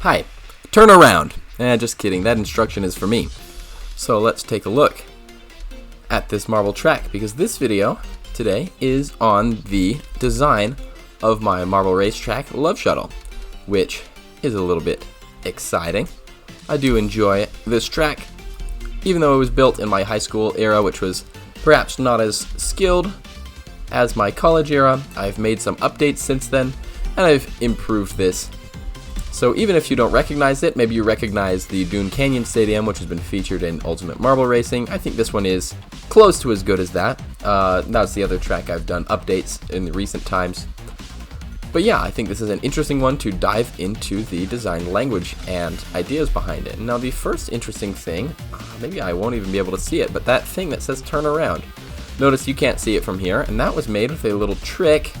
Hi, turn around. Just kidding, that instruction is for me. So let's take a look at this marble track, because this video today is on the design of my marble racetrack Love Shuttle, which is a little bit exciting. I do enjoy this track, even though it was built in my high school era, which was perhaps not as skilled as my college era. I've made some updates since then, and I've improved this. So even if you don't recognize it, maybe you recognize the Dune Canyon Stadium, which has been featured in Ultimate Marble Racing. I think this one is close to as good as that. That's the other track I've done updates in the recent times. But yeah, I think this is an interesting one to dive into the design language and ideas behind it. Now the first interesting thing, maybe I won't even be able to see it, but that thing that says turn around. Notice you can't see it from here, and that was made with a little trick.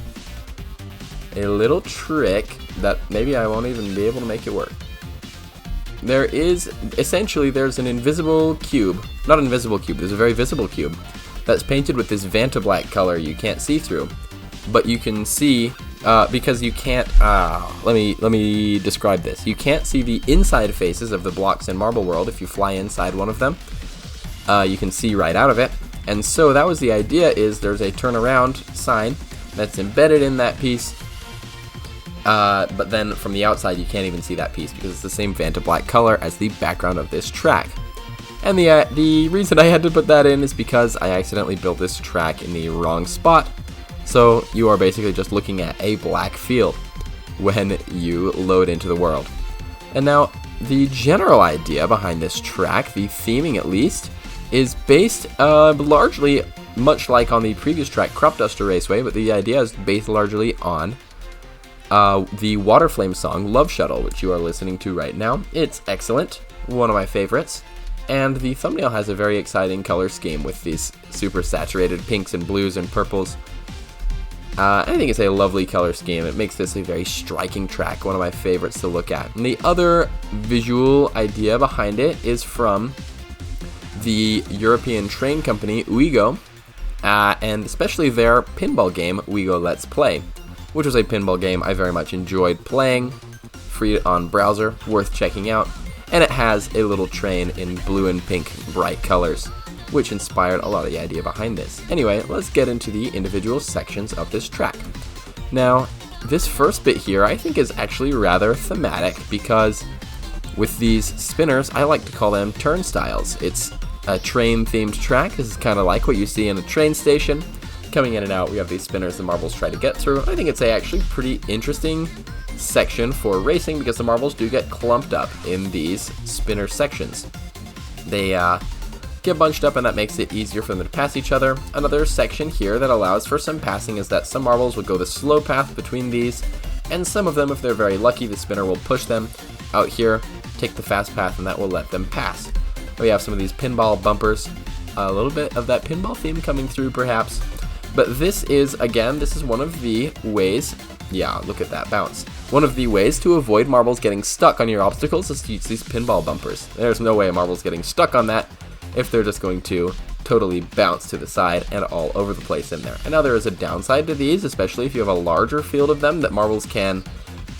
That maybe I won't even be able to make it work. There's an invisible cube, not an invisible cube, there's a very visible cube that's painted with this Vanta black color you can't see through, but you can see, because you can't, let me describe this. You can't see the inside faces of the blocks in Marble World if you fly inside one of them. You can see right out of it, and so that was the idea, is there's a turnaround sign that's embedded in that piece. But then from the outside you can't even see that piece because it's the same Vanta black color as the background of this track. And the reason I had to put that in is because I accidentally built this track in the wrong spot. So you are basically just looking at a black field when you load into the world. And now the general idea behind this track, the theming at least, is based largely much like on the previous track, Crop Duster Raceway, but the idea is based largely on the Waterflame song Love Shuttle, which you are listening to right now. It's excellent, one of my favorites, and the thumbnail has a very exciting color scheme with these super saturated pinks and blues and purples. I think it's a lovely color scheme. It makes this a very striking track, one of my favorites to look at. And the other visual idea behind it is from the European train company Ouigo, and especially their pinball game Ouigo Let's Play, which was a pinball game I very much enjoyed playing, free on browser, worth checking out, and it has a little train in blue and pink bright colors, which inspired a lot of the idea behind this. Anyway, let's get into the individual sections of this track. Now, this first bit here I think is actually rather thematic, because with these spinners, I like to call them turnstiles. It's a train-themed track. This is kind of like what you see in a train station. Coming in and out, we have these spinners the marbles try to get through. I think it's actually pretty interesting section for racing, because the marbles do get clumped up in these spinner sections. They get bunched up, and that makes it easier for them to pass each other. Another section here that allows for some passing is that some marbles will go the slow path between these, and some of them, if they're very lucky, the spinner will push them out here, take the fast path, and that will let them pass. We have some of these pinball bumpers, a little bit of that pinball theme coming through perhaps. But this is one of the ways, yeah, look at that bounce. One of the ways to avoid marbles getting stuck on your obstacles is to use these pinball bumpers. There's no way a marble's getting stuck on that if they're just going to totally bounce to the side and all over the place in there. And now there is a downside to these, especially if you have a larger field of them, that marbles can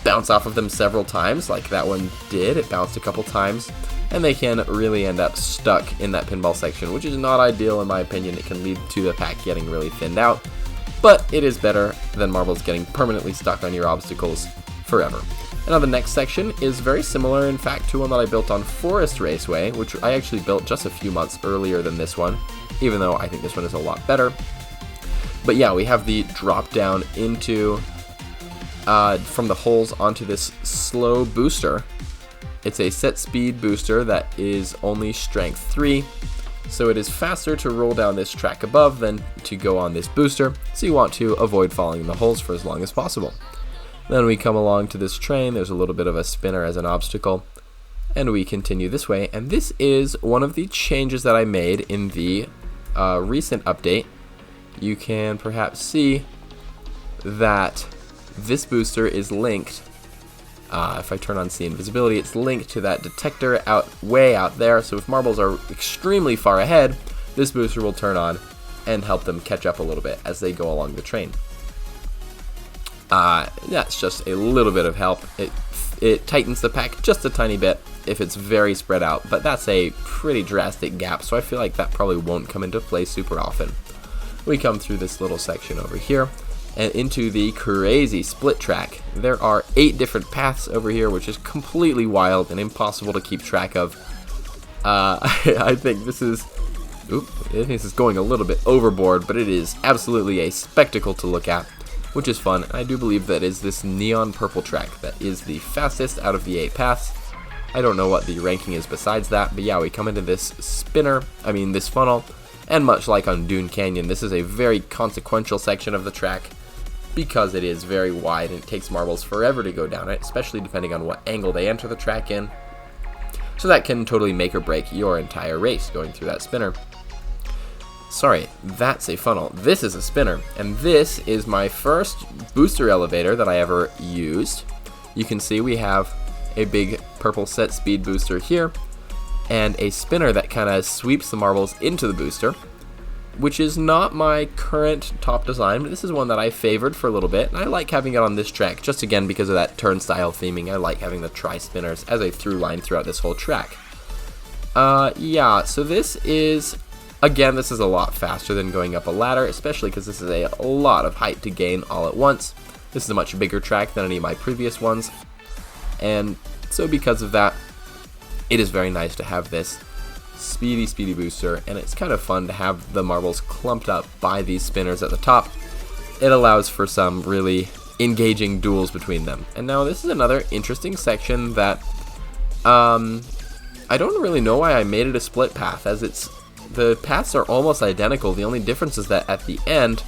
bounce off of them several times, like that one did. It bounced a couple times, and they can really end up stuck in that pinball section, which is not ideal in my opinion. It can lead to the pack getting really thinned out, but it is better than marbles getting permanently stuck on your obstacles forever. And now the next section is very similar, in fact, to one that I built on Forest Raceway, which I actually built just a few months earlier than this one, even though I think this one is a lot better. But yeah, we have the drop down into, from the holes onto this slow booster. It's a set speed booster that is only strength 3, so it is faster to roll down this track above than to go on this booster, so you want to avoid falling in the holes for as long as possible. Then we come along to this train, there's a little bit of a spinner as an obstacle, and we continue this way, and this is one of the changes that I made in the recent update. You can perhaps see that this booster is linked. If I turn on see invisibility, it's linked to that detector way out there, so if marbles are extremely far ahead, this booster will turn on and help them catch up a little bit as they go along the train. That's just a little bit of help. It It tightens the pack just a tiny bit if it's very spread out, but that's a pretty drastic gap, so I feel like that probably won't come into play super often. We come through this little section over here and into the crazy split track. There are 8 different paths over here, which is completely wild and impossible to keep track of. I think this is going a little bit overboard, but it is absolutely a spectacle to look at, which is fun. I do believe that is this neon purple track that is the fastest out of the 8 paths. I don't know what the ranking is besides that, but yeah, we come into this this funnel, and much like on Dune Canyon, this is a very consequential section of the track because it is very wide and it takes marbles forever to go down it, especially depending on what angle they enter the track in. So that can totally make or break your entire race going through that spinner. Sorry, that's a funnel. This is a spinner, and this is my first booster elevator that I ever used. You can see we have a big purple set speed booster here, and a spinner that kind of sweeps the marbles into the booster, which is not my current top design, but this is one that I favored for a little bit, and I like having it on this track, just again because of that turnstile theming. I like having the tri-spinners as a through line throughout this whole track. Yeah, so this is... Again, this is a lot faster than going up a ladder, especially because this is a lot of height to gain all at once. This is a much bigger track than any of my previous ones, and so because of that, it is very nice to have this speedy booster, and it's kind of fun to have the marbles clumped up by these spinners at the top. It allows for some really engaging duels between them. And now this is another interesting section that I don't really know why I made it a split path, as the paths are almost identical. The only difference is that at the end,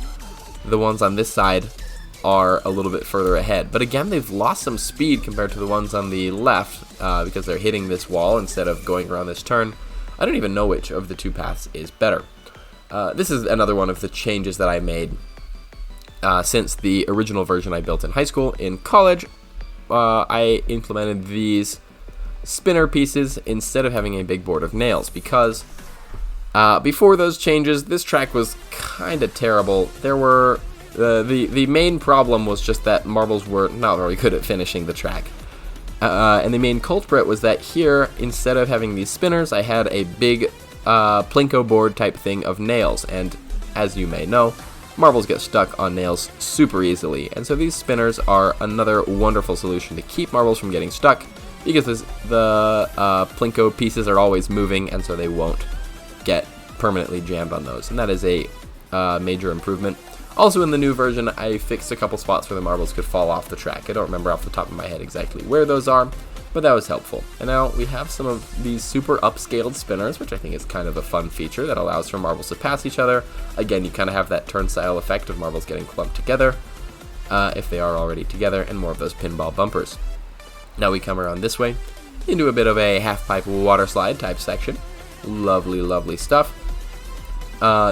the ones on this side are a little bit further ahead. But again, they've lost some speed compared to the ones on the left because they're hitting this wall instead of going around this turn. I don't even know which of the 2 paths is better. This is another one of the changes that I made since the original version I built in high school. In college, I implemented these spinner pieces instead of having a big board of nails because before those changes, this track was kind of terrible. There were the main problem was just that marbles were not very good at finishing the track, and the main culprit was that here, instead of having these spinners, I had a big plinko board type thing of nails, and as you may know, marbles get stuck on nails super easily, and so these spinners are another wonderful solution to keep marbles from getting stuck because the plinko pieces are always moving, and so they won't get permanently jammed on those, and that is a major improvement. Also in the new version, I fixed a couple spots where the marbles could fall off the track. I don't remember off the top of my head exactly where those are, but that was helpful. And now we have some of these super upscaled spinners, which I think is kind of a fun feature that allows for marbles to pass each other. Again, you kind of have that turnstile effect of marbles getting clumped together, if they are already together, and more of those pinball bumpers. Now we come around this way into a bit of a half-pipe water slide type section. Lovely stuff.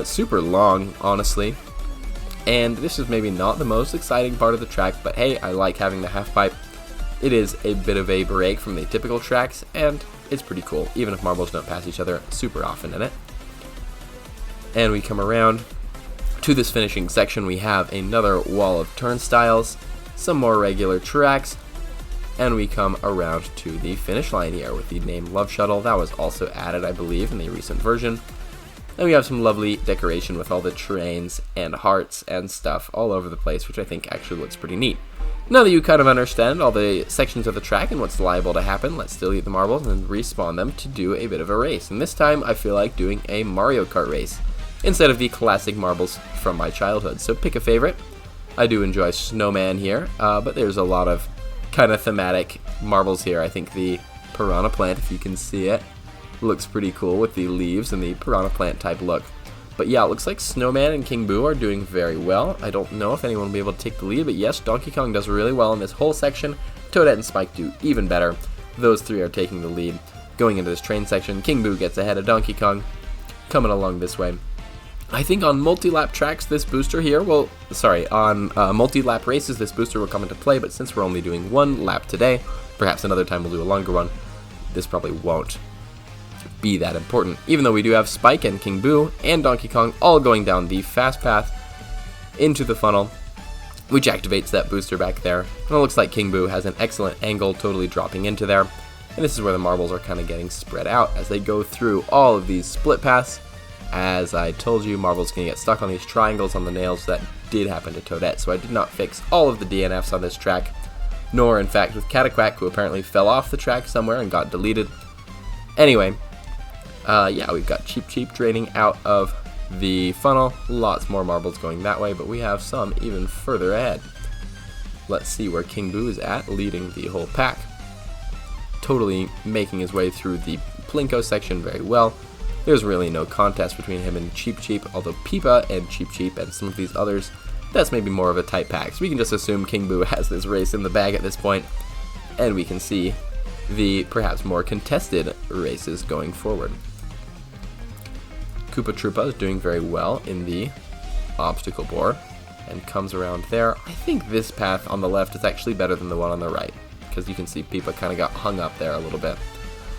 Super long, honestly. And this is maybe not the most exciting part of the track, but hey, I like having the half pipe. It is a bit of a break from the typical tracks, and it's pretty cool, even if marbles don't pass each other super often in it. And we come around to this finishing section. We have another wall of turnstiles, some more regular tracks, and we come around to the finish line here with the name Love Shuttle. That was also added, I believe, in the recent version. And we have some lovely decoration with all the trains and hearts and stuff all over the place, which I think actually looks pretty neat. Now that you kind of understand all the sections of the track and what's liable to happen, let's delete the marbles and respawn them to do a bit of a race. And this time I feel like doing a Mario Kart race instead of the classic marbles from my childhood. So pick a favorite. I do enjoy Snowman here, but there's a lot of kind of thematic marbles here. I think the Piranha Plant, if you can see it, looks pretty cool with the leaves and the Piranha Plant type look. But yeah, it looks like Snowman and King Boo are doing very well. I don't know if anyone will be able to take the lead, but yes, Donkey Kong does really well in this whole section. Toadette and Spike do even better. Those three are taking the lead. Going into this train section, King Boo gets ahead of Donkey Kong, coming along this way. I think on multi-lap tracks, this booster here will, on multi-lap races, this booster will come into play, but since we're only doing 1 lap today, perhaps another time we'll do a longer one, this probably won't be that important, even though we do have Spike and King Boo and Donkey Kong all going down the fast path into the funnel. which activates that booster back there. And it looks like King Boo has an excellent angle, totally dropping into there. And this is where the marbles are kind of getting spread out as they go through all of these split paths. As I told you, marbles can get stuck on these triangles on the nails. That did happen to Toadette, so I did not fix all of the DNFs on this track. Nor, in fact, with Cataquack, who apparently fell off the track somewhere and got deleted. Anyway, yeah, we've got Cheep Cheep draining out of the funnel. Lots more marbles going that way, but we have some even further ahead. Let's see where King Boo is at, leading the whole pack. Totally making his way through the Plinko section very well. There's really no contest between him and Cheep Cheep, although Peepa and Cheep Cheep and some of these others, that's maybe more of a tight pack. So we can just assume King Boo has this race in the bag at this point, and we can see the perhaps more contested races going forward. Koopa Troopa is doing very well in the obstacle board and comes around there. I think this path on the left is actually better than the one on the right, because you can see Peepa kind of got hung up there a little bit.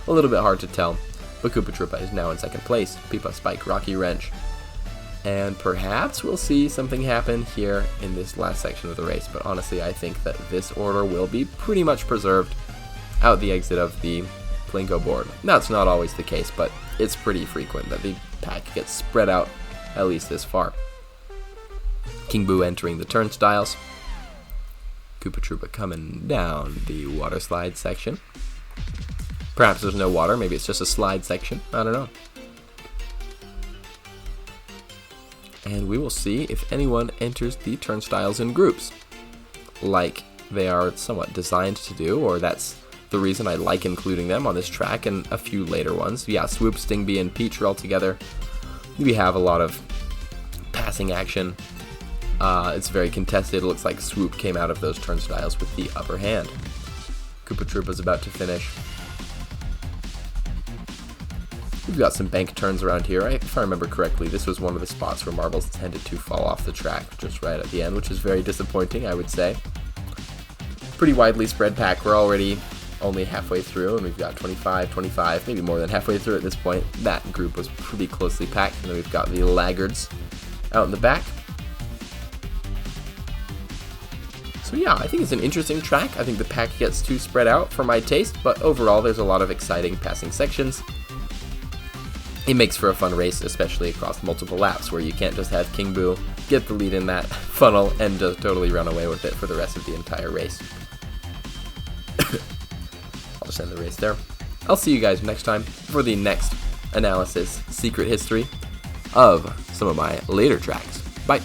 A little bit hard to tell, but Koopa Troopa is now in second place. Peepa, Spike, Rocky, Wrench. And perhaps we'll see something happen here in this last section of the race, but honestly I think that this order will be pretty much preserved out the exit of the Plinko board. That's not always the case, but it's pretty frequent that the pack gets spread out at least this far. King Boo entering the turnstiles. Koopa Troopa coming down the water slide section. Perhaps there's no water, maybe it's just a slide section, I don't know. And we will see if anyone enters the turnstiles in groups, like they are somewhat designed to do, or that's the reason I like including them on this track and a few later ones. Yeah, Swoop, Stingbee, and Peach are all together. We have a lot of passing action. It's very contested. It looks like Swoop came out of those turnstiles with the upper hand. Koopa Troopa's about to finish. We've got some bank turns around here. If I remember correctly, this was one of the spots where marbles tended to fall off the track just right at the end, which is very disappointing, I would say. Pretty widely spread pack. We're already only halfway through, and we've got 25, maybe more than halfway through at this point. That group was pretty closely packed, and then we've got the laggards out in the back. So yeah, I think it's an interesting track. I think the pack gets too spread out for my taste, but overall there's a lot of exciting passing sections. It makes for a fun race, especially across multiple laps, where you can't just have King Boo get the lead in that funnel and just totally run away with it for the rest of the entire race. I'll just end the race there. I'll see you guys next time for the next analysis, secret history of some of my later tracks. Bye!